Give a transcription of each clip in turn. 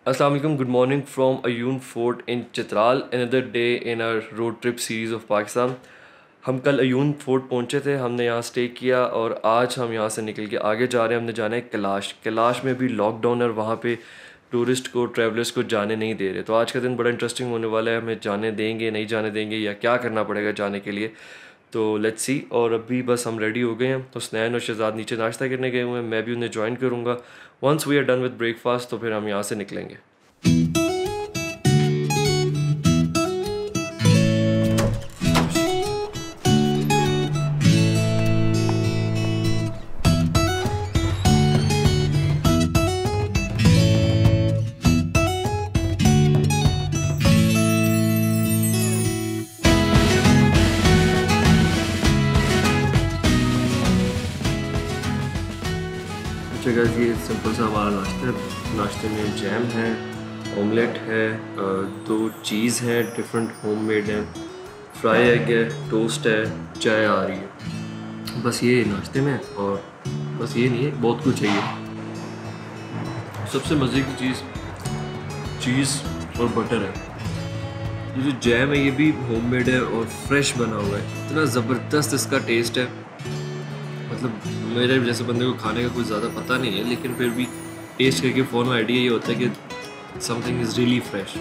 Assalamu alaikum, good morning from Ayoon Fort in Chitral. Another day in our road trip series of Pakistan. हम कल अयून fort पहुंचे थे, हमने यहाँ stay किया और आज हम यहाँ से निकल के आगे जा रहे हैं। हमने जाना है कैलाश। कैलाश में भी लॉकडाउन और वहाँ पे टूरिस्ट को, ट्रैवलर्स को जाने नहीं दे रहे। तो आज का दिन बड़ा इंटरेस्टिंग होने वाला है। हमें जाने देंगे, नहीं जाने देंगे, या क्या करना पड़ेगा जाने के लिए, तो लेट्स सी। और अभी बस हम रेडी हो गए हैं। तो स्नैन और शहजाद नीचे नाश्ता करने गए हुए हैं, मैं भी उन्हें ज्वाइन करूँगा। Once we are done with breakfast तो फिर हम यहाँ से निकलेंगे। गाइस, ये सिंपल सा हमारा नाश्ता है। नाश्ते में जैम है, ऑमलेट है, दो चीज़ हैं डिफरेंट होममेड हैं, फ्राई एग है, टोस्ट है, चाय आ रही है। बस ये नाश्ते में। और बस ये नहीं है, बहुत कुछ है ये। सबसे मज़े की चीज़ और बटर है। ये जो जैम है ये भी होममेड है और फ्रेश बना हुआ है। इतना ज़बरदस्त इसका टेस्ट है। मतलब मेरे जैसे बंदे को खाने का कुछ ज़्यादा पता नहीं है, लेकिन फिर भी टेस्ट करके फ़ोन में आइडिया ये होता है कि समथिंग इज़ रियली फ्रेश।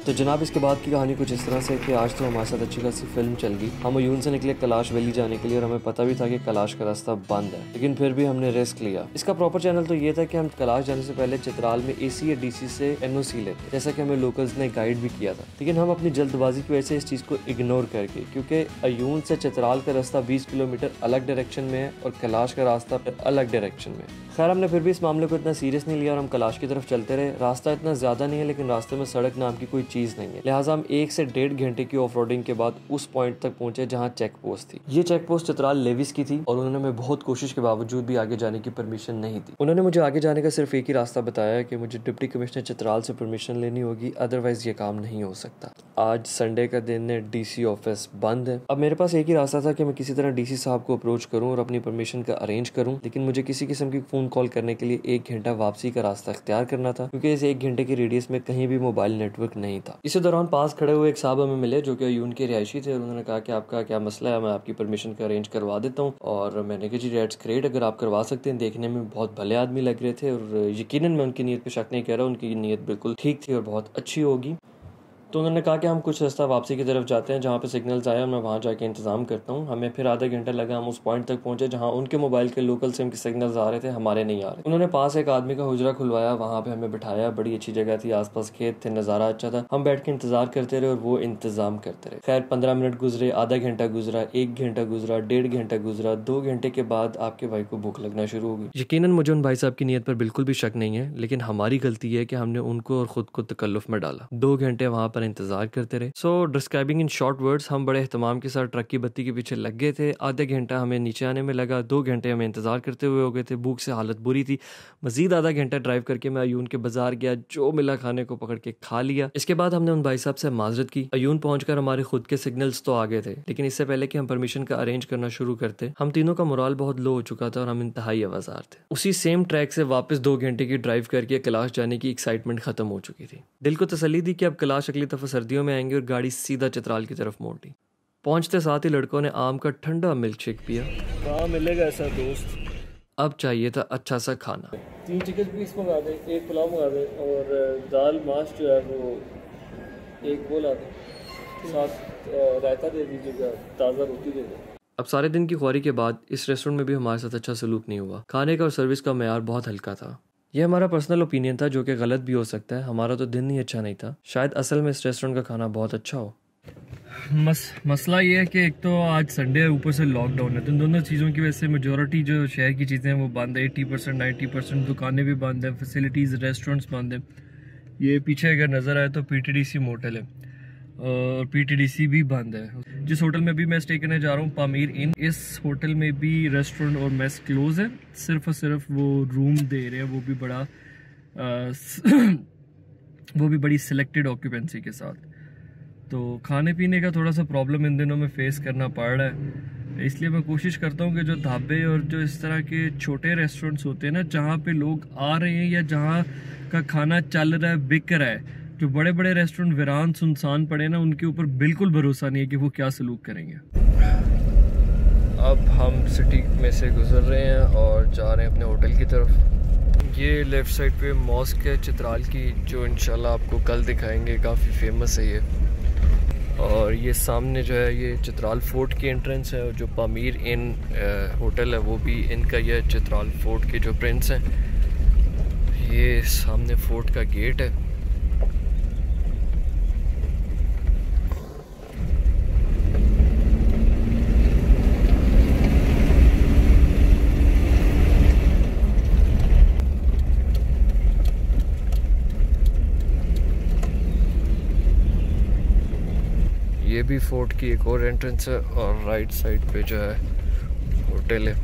तो जनाब, इसके बाद की कहानी कुछ इस तरह से कि आज तो हमारे साथ अच्छी खासी फिल्म चल गई। हम अयून से निकले कैलाश वैली जाने के लिए और हमें पता भी था कि कैलाश का रास्ता बंद है, लेकिन फिर भी हमने रिस्क लिया। इसका प्रॉपर चैनल तो ये था कि हम कैलाश जाने से पहले चित्राल में AC या DC से NOC लेते, जैसा कि हमें लोकल्स ने गाइड भी किया था। लेकिन हम अपनी जल्दबाजी की वजह से इस चीज़ को इग्नोर करके, क्योंकि अयून से चित्राल का रास्ता 20 किलोमीटर अलग डायरेक्शन में है और कैलाश का रास्ता अलग डायरेक्शन में है। खैर, हमने फिर भी इस मामले को इतना सीरियस नहीं लिया और हम कैलाश की तरफ चलते रहे। रास्ता इतना ज़्यादा नहीं है, लेकिन रास्ते में सड़क नाम की कोई चीज़ नहीं है, लिहाजा हम 1 से 1.5 घंटे की ऑफ रोडिंग के बाद उस पॉइंट तक पहुंचे जहां चेक पोस्ट थी। ये चेक पोस्ट चित्राल लेविस की थी और उन्होंने हमें बहुत कोशिश के बावजूद भी आगे जाने की परमिशन नहीं दी। उन्होंने मुझे आगे जाने का सिर्फ एक ही रास्ता बताया कि मुझे डिप्टी कमिश्नर चित्राल से परमिशन लेनी होगी, अदरवाइज ये काम नहीं हो सकता। आज संडे का दिन है, DC ऑफिस बंद है। अब मेरे पास एक ही रास्ता था कि मैं किसी तरह DC साहब को अप्रोच करूँ और अपनी परमिशन का अरेंज करूँ, लेकिन मुझे किसी किस्म की फोन कॉल करने के लिए 1 घंटा वापसी का रास्ता इख्तियार करना था, क्योंकि इस 1 घंटे की रेडियस में कहीं भी मोबाइल नेटवर्क नहीं था। इसी दौरान पास खड़े हुए एक साहब हमें मिले जो कि अयून के रिहायशी थे और उन्होंने कहा कि आपका क्या मसला है, मैं आपकी परमिशन का अरेंज करवा देता हूँ। और मैंने कहा जी दैट्स ग्रेट, अगर आप करवा सकते हैं। देखने में बहुत भले आदमी लग रहे थे और यकीनन मैं उनकी नीयत पे शक नहीं कर रहा, उनकी नीयत बिल्कुल ठीक थी और बहुत अच्छी होगी। तो उन्होंने कहा कि हम कुछ रास्ता वापसी की तरफ जाते हैं, जहाँ पे सिग्नल्स आया मैं वहाँ जाके इंतज़ाम करता हूँ। हमें फिर आधा घंटा लगा, हम उस पॉइंट तक पहुँचे जहाँ उनके मोबाइल के लोकल सिम के सिग्नल्स आ रहे थे, हमारे नहीं आ रहे। उन्होंने पास एक आदमी का हुजरा खुलवाया, वहाँ पे हमें बिठाया। बड़ी अच्छी जगह थी, आसपास खेत थे, नज़ारा अच्छा था। हम बैठ के इंतज़ार करते रहे और वो इंतज़ाम करते रहे। खैर 15 मिनट गुजरे, आधा घंटा गुजरा, 1 घंटा गुजरा, 1.5 घंटा गुजरा। 2 घंटे के बाद आपके भाई को भूख लगना शुरू हो गई। यकीनन मुझे उन भाई साहब की नीयत पर बिल्कुल भी शक नहीं है, लेकिन हमारी गलती है कि हमने उनको और खुद को तकल्लुफ में डाला। 2 घंटे वहाँ पर इंतजार करते। सो डिस्क्राइबिंग इन शॉर्ट वर्ड्स, हम बड़े एहतमाम के साथ ट्रक की बत्ती के पीछे लग गए थे। आधे घंटा हमें नीचे आने में लगा, 2 घंटे हमें इंतजार करते हुए हो गए थे। भूख से हालत बुरी थी। मजीद आधा घंटा ड्राइव करके मैं अयून के बाजार गया, जो मिला खाने को पकड़ के खा लिया। इसके बाद हमने उन भाई साहब से माजरत की। अयून पहुंचकर हमारे खुद के सिग्नल्स तो आ गए थे, लेकिन इससे पहले कि हम परमिशन का अरेंज करना शुरू करते, हम तीनों का मोराल बहुत लो हो चुका था और हम इंतहाई आवाजार थे। उसी सेम ट्रैक से वापस 2 घंटे की ड्राइव करके कैलाश जाने की एक्साइटमेंट खत्म हो चुकी थी। दिल को तसल्ली दी कि अब कैलाश अगली दफा सर्दियों में आएंगे और गाड़ी सीधा चित्राल की तरफ मोड़ ली। पहुंचते साथ ही लड़कों ने आम का ठंडा मिल्क शेक पिया। कहाँ मिलेगा ऐसा दोस्त। अब चाहिए था अच्छा सा खाना। 3 चिकन पीस मंगा दे, 1 पुलाव मंगा दे और दाल माश जो है वो 1 वो ला दे, साथ रायता दे दीजिएगा, ताज़ा रोटी दे दे। अब सारे दिन की ख्वारी के बाद इस रेस्टोरेंट में भी हमारे साथ अच्छा सलूक नहीं हुआ। खाने का और सर्विस का मेयार बहुत हल्का था। यह हमारा पर्सनल ओपिनियन था, जो कि गलत भी हो सकता है। हमारा तो दिन ही अच्छा नहीं था, शायद असल में इस रेस्टोरेंट का खाना बहुत अच्छा हो। मसला ये है कि एक तो आज संडे है, ऊपर से लॉकडाउन है, तो इन दोनों चीज़ों की वजह से मेजोरिटी जो शहर की चीज़ें हैं वो बंद है। 80% 90% दुकानें भी बंद हैं, फैसिलिटीज़ रेस्टोरेंट्स बंद हैं। ये पीछे अगर नज़र आए तो PTDC मोटल है और PTDC भी बंद है। जिस होटल में भी मैं स्टे करने जा रहा हूँ, पामीर इन, इस होटल में भी रेस्टोरेंट और मेस क्लोज है। सिर्फ और सिर्फ वो रूम दे रहे हैं, वो भी बड़ा वो भी बड़ी सिलेक्टेड ऑक्यूपेंसी के साथ। तो खाने पीने का थोड़ा सा प्रॉब्लम इन दिनों में फेस करना पड़ रहा है। इसलिए मैं कोशिश करता हूँ कि जो ढाबे और जो इस तरह के छोटे रेस्टोरेंट्स होते हैं ना, जहाँ पे लोग आ रहे हैं या जहाँ का खाना चल रहा है, बिक रहा है, जो बड़े बड़े रेस्टोरेंट वीरान सुनसान पड़े ना, उनके ऊपर बिल्कुल भरोसा नहीं है कि वो क्या सलूक करेंगे। अब हम सिटी में से गुजर रहे हैं और जा रहे हैं अपने होटल की तरफ। ये लेफ़्ट साइड पे मॉस्क है चित्राल की, जो इंशाल्लाह आपको कल दिखाएंगे, काफ़ी फेमस है ये। और ये सामने जो है ये चित्राल फोर्ट की एंट्रेंस है, और जो पामीर इन होटल है वो भी इनका ही है, चित्राल फोर्ट के जो प्रिंस हैं। ये सामने फोर्ट का गेट है। ये भी फोर्ट की एक और एंट्रेंस है, और राइट साइड पे जो है होटल है।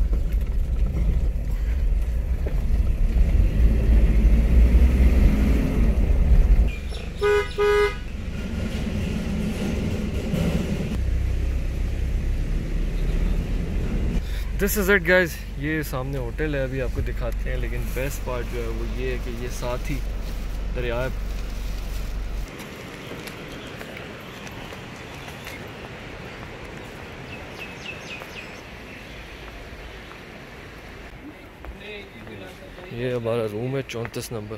दिस इज़ इट गाइज, ये सामने होटल है, अभी आपको दिखाते हैं। लेकिन बेस्ट पार्ट जो है वो ये है कि ये साथ ही दरिया है। ये हमारा रूम है 34 number.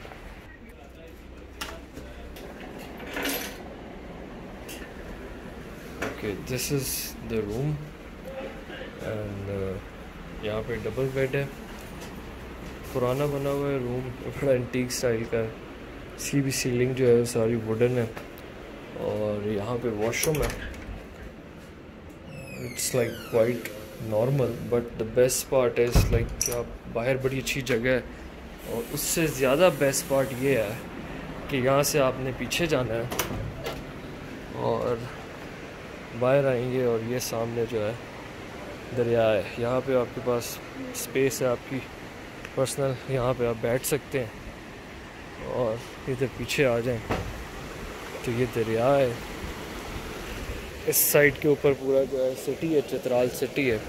Okay, this is the room and यहाँ पे डबल बेड है। पुराना बना हुआ है रूम, बड़ा एंटीक स्टाइल का है। इसकी भी सीलिंग जो है सारी वुडन है, और यहाँ पे वॉशरूम है। It's like quite normal, but the best part is like आप बाहर बड़ी अच्छी जगह है, और उससे ज़्यादा बेस्ट पार्ट ये है कि यहाँ से आपने पीछे जाना है और बाहर आएंगे, और ये सामने जो है दरिया है। यहाँ पे आपके पास स्पेस है आपकी पर्सनल, यहाँ पे आप बैठ सकते हैं, और इधर पीछे आ जाएं तो ये दरिया है। इस साइड के ऊपर पूरा जो है सिटी है, चित्राल सिटी है।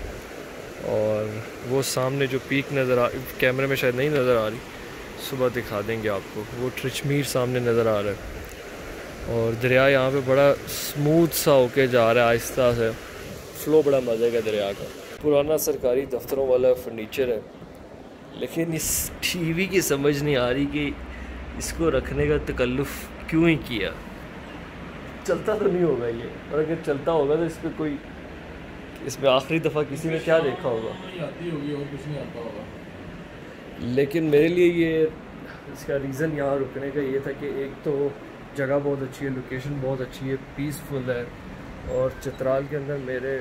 और वो सामने जो पीक नज़र आ, कैमरे में शायद नहीं नज़र आ रही, सुबह दिखा देंगे आपको, वो ट्रिचमीर सामने नज़र आ रहा है। और दरिया यहाँ पे बड़ा स्मूथ सा होके जा रहा है, आहिस्ता से फ्लो, बड़ा मज़े का दरिया का। पुराना सरकारी दफ्तरों वाला फर्नीचर है, लेकिन इस टीवी की समझ नहीं आ रही कि इसको रखने का तकल्लुफ़ क्यों ही किया। चलता तो नहीं होगा ये, और अगर चलता होगा तो इस पर कोई, इसमें आखिरी दफ़ा किसी ने क्या देखा होगा, आती होगी और कुछ नहीं आता होगा। लेकिन मेरे लिए ये इसका रीज़न यहाँ रुकने का ये था कि एक तो जगह बहुत अच्छी है, लोकेशन बहुत अच्छी है, पीसफुल है, और चित्राल के अंदर मेरे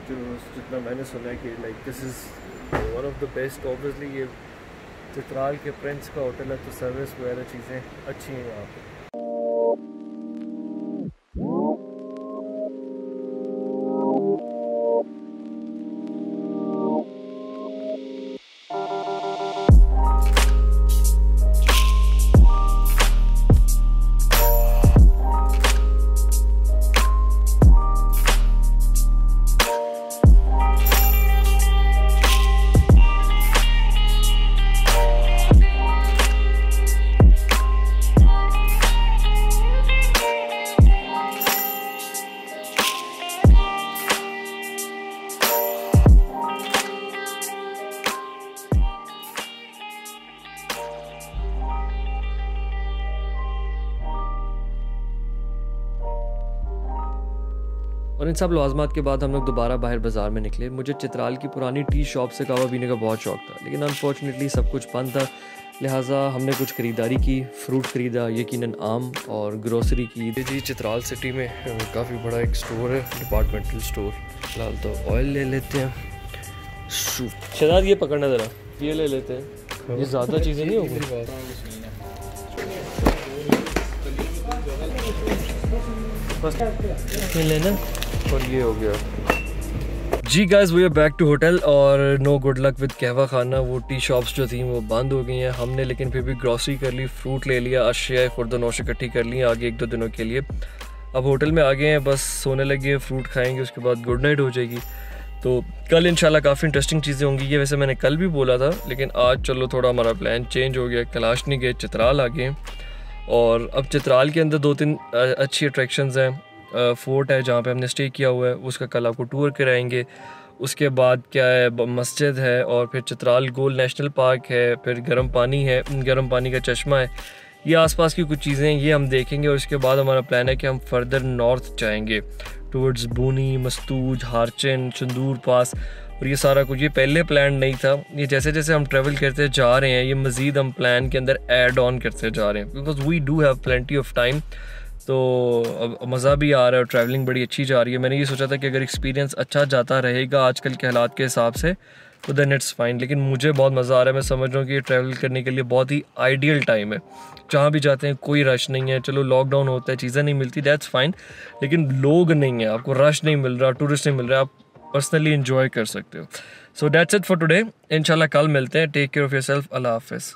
जो जितना मैंने सुना है कि like this is one of the best. Obviously ये चित्राल के प्रिंस का होटल है, तो सर्विस वगैरह चीज़ें अच्छी हैं यहाँ पर। और इन सब लाज़मात के बाद हम लोग दोबारा बाहर बाज़ार में निकले। मुझे चित्राल की पुरानी टी शॉप से कहवा पीने का बहुत शौक़ था, लेकिन अनफॉर्चुनेटली सब कुछ बंद था। लिहाजा हमने कुछ ख़रीदारी की, फ्रूट ख़रीदा, यकीनन आम, और ग्रोसरी की। जी चित्राल सिटी में काफ़ी बड़ा एक स्टोर है, डिपार्टमेंटल स्टोर। फिलहाल तो ऑयल ले लेते हैं। शहजाद ये पकड़ना ज़रा, ये ले लेते हैं, ये ज़्यादा चीज़ें नहीं होगी। फर्स्ट लेना और ये हो गया जी guys. We are back to hotel और no good luck with kahwa खाना। वो टी शॉप्स जो थी वो बंद हो गई हैं। हमने लेकिन फिर भी ग्रॉसरी कर ली, फ्रूट ले लिया, अशिया खुर्दनोश इकट्ठी कर ली आगे 1-2 दिनों के लिए। अब होटल में आ गए हैं, बस सोने लगे हैं, फ्रूट खाएंगे, उसके बाद गुड नाइट हो जाएगी। तो कल इंशाल्लाह काफ़ी इंटरेस्टिंग चीज़ें होंगी। ये वैसे मैंने कल भी बोला था, लेकिन आज चलो थोड़ा हमारा प्लान चेंज हो गया। कैलाश नहीं गए, चित्राल आ गए और अब चित्राल के अंदर 2-3 अच्छी अट्रैक्शंस हैं। फोर्ट है जहाँ पे हमने स्टे किया हुआ है, उसका कल आपको टूर कराएंगे। उसके बाद क्या है, मस्जिद है और फिर चित्राल गोल नेशनल पार्क है, फिर गर्म पानी है, गर्म पानी का चश्मा है। ये आसपास की कुछ चीज़ें हैं, ये हम देखेंगे और इसके बाद हमारा प्लान है कि हम फर्दर नॉर्थ जाएंगे टूवर्ड्स बूनी, मस्तूज, हारचन, चंदूर पास और ये सारा कुछ। ये पहले प्लान नहीं था, ये जैसे जैसे हम ट्रैवल करते जा रहे हैं ये मज़ीद हम प्लान के अंदर ऐड ऑन करते जा रहे हैं, because we do have plenty of time. तो अब मज़ा भी आ रहा है और ट्रैवलिंग बड़ी अच्छी जा रही है। मैंने ये सोचा था कि अगर एक्सपीरियंस अच्छा जाता रहेगा आजकल के हालात के हिसाब से तो देन इट्स फाइन, लेकिन मुझे बहुत मज़ा आ रहा है। मैं समझ रहा हूँ कि ये ट्रैवल करने के लिए बहुत ही आइडियल टाइम है। जहाँ भी जाते हैं कोई रश नहीं है, चलो लॉकडाउन होता है, चीज़ें नहीं मिलती, दैट्स फाइन, लेकिन लोग नहीं है, आपको रश नहीं मिल रहा, टूरिस्ट नहीं मिल रहा, आप पर्सनली इन्जॉय कर सकते हो। So that's it for today. इंशाल्लाह कल मिलते हैं। Take care of yourself. अल्लाह हाफ़िज़।